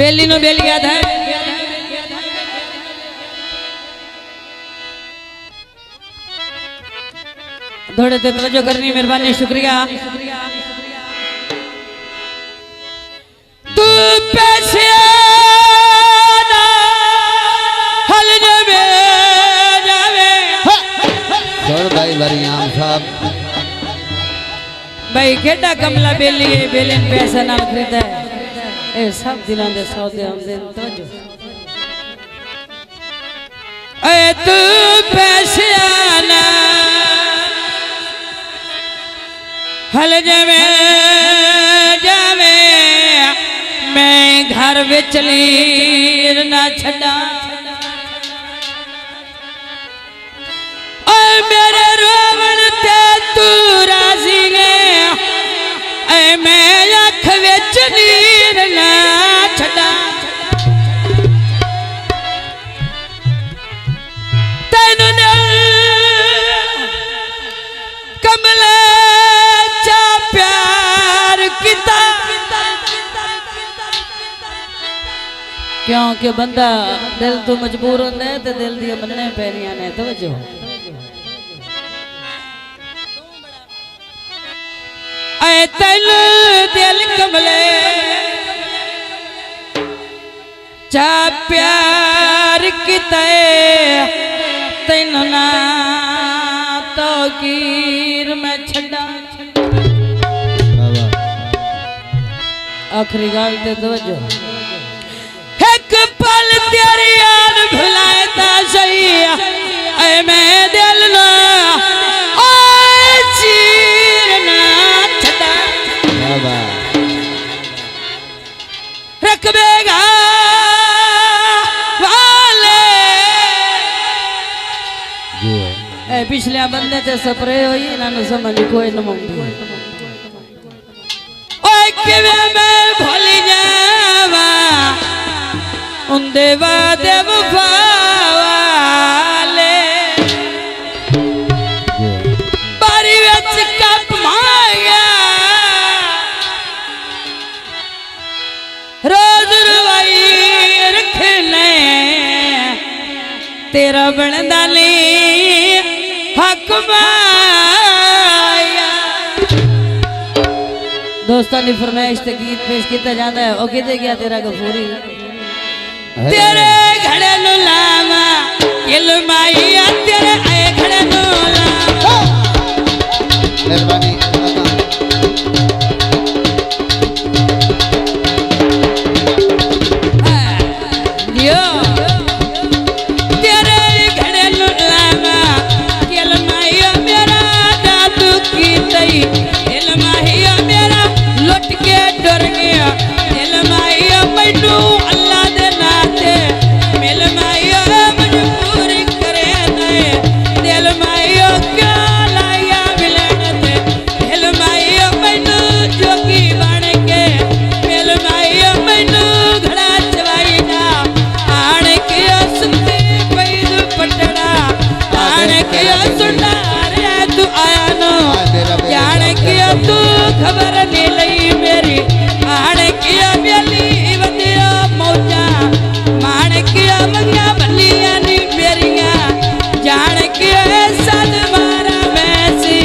बेली no bell गया था थोड़े ते तवज्जो करनी मेहरबानी शुक्रिया। तू पैसे हल जावे भाई वरियाम साहब भाई केड़ा कमला बेली है बेलन पैसा नाल खरीदा है ए सब दिलां दे सौदे आंदे तवज्जो ए तू पैसे आना हल जावे जावे मैं घर विच लीर ना छड़ा ओए मेरे रोवण ते तू राजी है ए मैं अख विच लीर ना छड़ा तैनू ने कमले चा प्यार किता क्योंकि बंदा दिल तो मजबूर होता है तो दिल दिया मनने पैनियां ने तवज्जो ऐ तैन दिल कमले चा प्यार किता तैन ना तो कीर में छड़ा आखिरी गाल ते तवज्जो एक पल तेरी याद भुलाए ता सही ऐ मैं दिल ना ओए चीर ना छड़ा रखबेगा वाले ए पिछले बंदे ते स्प्रे होई इन्हां समझ कोई न मंदी ओए किवे मैं भूल जावा उन्दे वादे वफा वाले बारी विच कप माया रोज रवाई रखने तेरा बनदा नहीं हक माया दोस्तां दी फरमाइश ते गीत पेश किया जाता है ओ किते गया तेरा गफूरी तेरे घड़े नु लामा इल्माइया तेरे आए घड़े नु लामा मेहरबानी यो तेरे घड़े नु लामा इल्माइया मेरा दादू की तई इल्माइया मेरा लुट के डर गया इल्माइया मैनू अल्लाह दे नाते मिल माया मजबूर करे दे दिल माया क्या लाया मिलन दे दिल माया मैनू जोगी बन के मिल माया मैनू घड़ा चवाई ना आण के सुनते पैद पटड़ा आण के सुना रे तू आया नो जान के तू खबर नहीं लई मेरी आण के बेली वदिया मौजा मान के मंगा बलिया नी मेरिया जान के सद मारा मैसी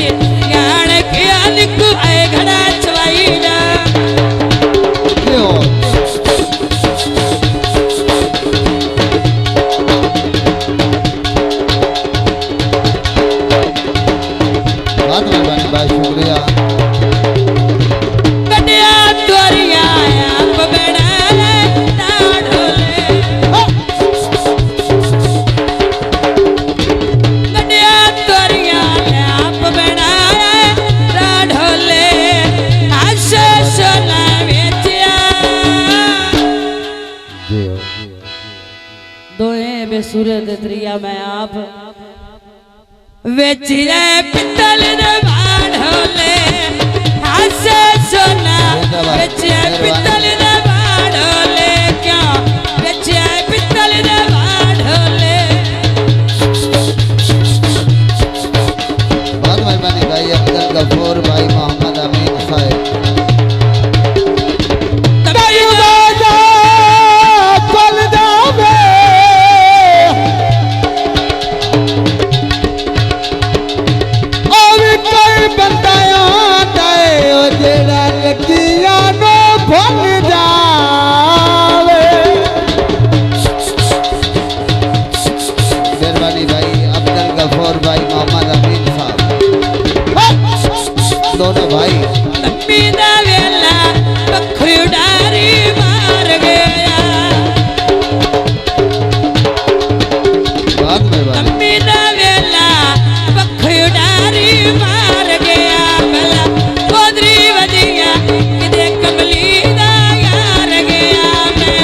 जान के लिखू आए घड़ा चवाई ना बहुत मेहरबानी भाई शुक्रिया कटिया तोरिया आप बड़ा ना ढोले कटिया तोरिया आप बड़ा ना ढोले आशे सोना बेचिया दोए बेसुरे दरिया में आप बेचिया पितल ढोले आज लम्बी दा वेला पखी उडारी मार गया बहुत मेहरबानी लम्बी दा वेला पखी उडारी मार गया भला ओदरी वजिया किदे कमली दा यार गया मैं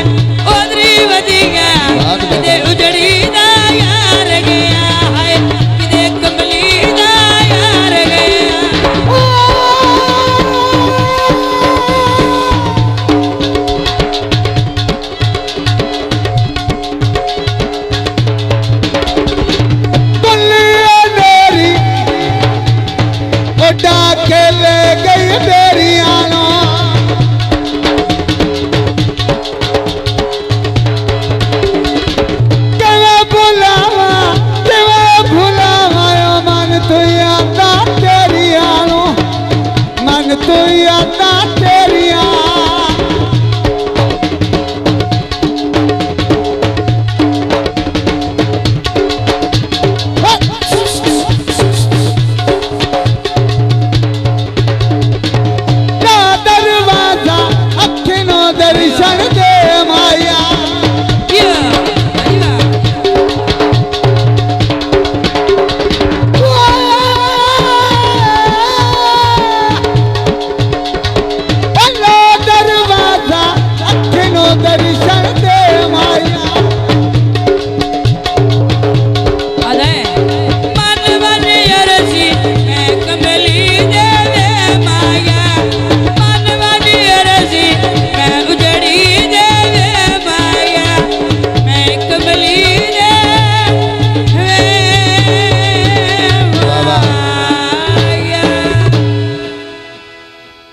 ओदरी वजिया किदे उजड़ी दा यार गया हाय किदे कमली दा यार गया बल्लिया मेरी उड़ा के ले गई मेरी आनो भुलावा ओ मन तू आता तेरी आनो मन तू आता तेरी आनो